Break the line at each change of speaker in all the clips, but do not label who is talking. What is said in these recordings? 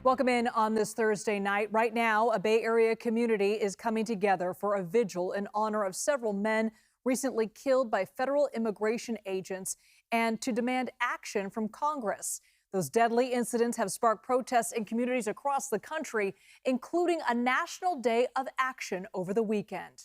Welcome in on this Thursday night. Right now, a Bay Area community is coming together for a vigil in honor of several men recently killed by federal immigration agents and to demand action from Congress. Those deadly incidents have sparked protests in communities across the country, including a national day of action over the weekend.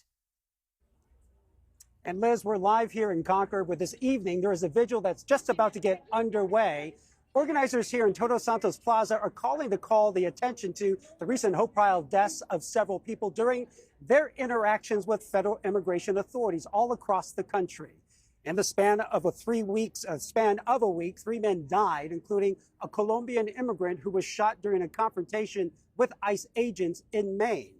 And Liz, we're live here in Concord with this evening. There is a vigil that's just about to get underway. Organizers here in Todos Santos Plaza are calling the attention to the recent high-profile deaths of several people during their interactions with federal immigration authorities all across the country. In the span of a week, 3 men died, including a Colombian immigrant who was shot during a confrontation with ICE agents in Maine.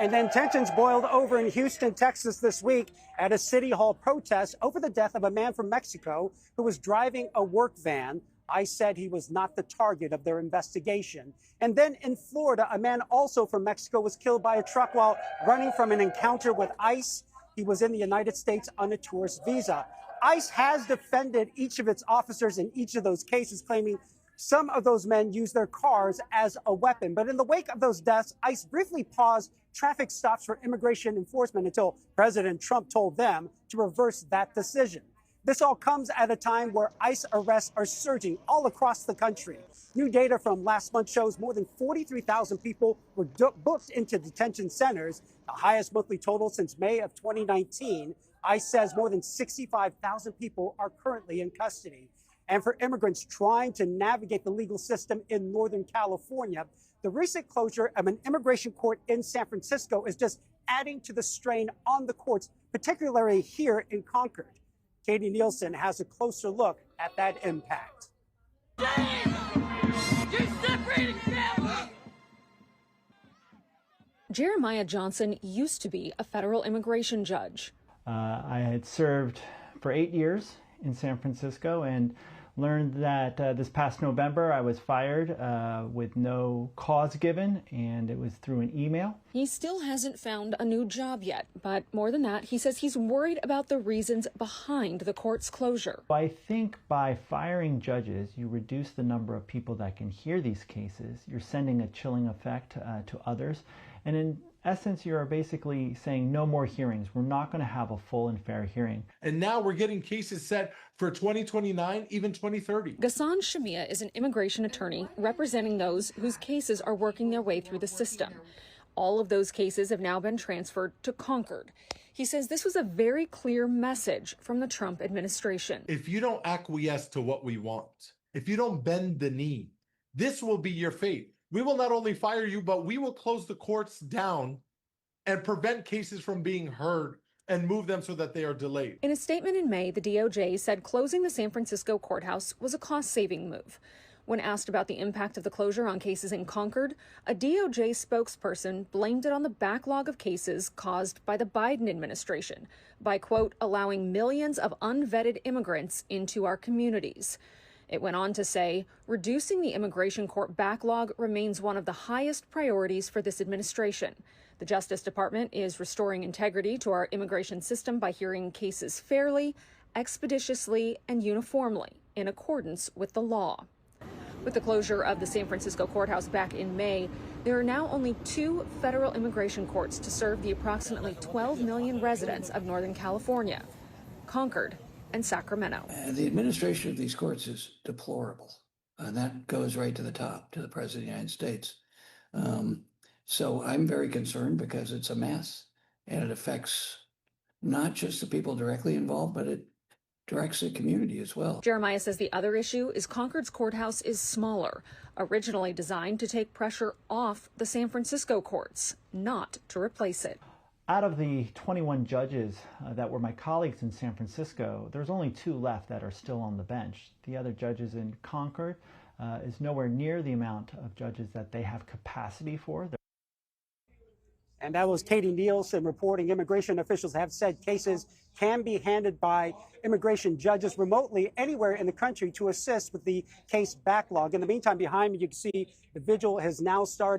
And then tensions boiled over in Houston, Texas this week at a City Hall protest over the death of a man from Mexico who was driving a work van. ICE said he was not the target of their investigation. And then in Florida, a man also from Mexico was killed by a truck while running from an encounter with ICE. He was in the United States on a tourist visa. ICE has defended each of its officers in each of those cases, claiming some of those men used their cars as a weapon. But in the wake of those deaths, ICE briefly paused traffic stops for immigration enforcement until President Trump told them to reverse that decision. This all comes at a time where ICE arrests are surging all across the country. New data from last month shows more than 43,000 people were booked into detention centers, the highest monthly total since May of 2019. ICE says more than 65,000 people are currently in custody. And for immigrants trying to navigate the legal system in Northern California, the recent closure of an immigration court in San Francisco is just adding to the strain on the courts, particularly here in Concord. Katie Nielsen has a closer look at that impact.
Jeremiah Johnson used to be a federal immigration judge.
I had served for 8 years in San Francisco and learned that this past November I was fired with no cause given, and it was through an email.
He still hasn't found a new job yet, but more than that, he says he's worried about the reasons behind the court's closure.
I think by firing judges, you reduce the number of people that can hear these cases. You're sending a chilling effect to others, and in essence, you're basically saying no more hearings. We're not going to have a full and fair hearing.
And now we're getting cases set for 2029, even 2030.
Ghassan Shamia is an immigration attorney representing those whose cases are working their way through the system. All of those cases have now been transferred to Concord. He says this was a very clear message from the Trump administration.
If you don't acquiesce to what we want, if you don't bend the knee, this will be your fate. We will not only fire you, but we will close the courts down and prevent cases from being heard and move them so that they are delayed.
In a statement in May, the DOJ said closing the San Francisco courthouse was a cost-saving move. When asked about the impact of the closure on cases in Concord, a DOJ spokesperson blamed it on the backlog of cases caused by the Biden administration by, quote, allowing millions of unvetted immigrants into our communities. It went on to say, reducing the immigration court backlog remains one of the highest priorities for this administration. The Justice Department is restoring integrity to our immigration system by hearing cases fairly, expeditiously, and uniformly in accordance with the law. With the closure of the San Francisco courthouse back in May, there are now only 2 federal immigration courts to serve the approximately 12 million residents of Northern California, Concord and Sacramento.
The administration of these courts is deplorable. And that goes right to the top, to the President of the United States. So I'm very concerned because it's a mess and it affects not just the people directly involved, but it directs the community as well.
Jeremiah says the other issue is Concord's courthouse is smaller, originally designed to take pressure off the San Francisco courts, not to replace it.
Out of the 21 judges that were my colleagues in San Francisco, there's only 2 left that are still on the bench. The other judges in Concord is nowhere near the amount of judges that they have capacity for.
And that was Katie Nielsen reporting. Immigration officials have said cases can be handled by immigration judges remotely anywhere in the country to assist with the case backlog. In the meantime, behind me, you can see the vigil has now started.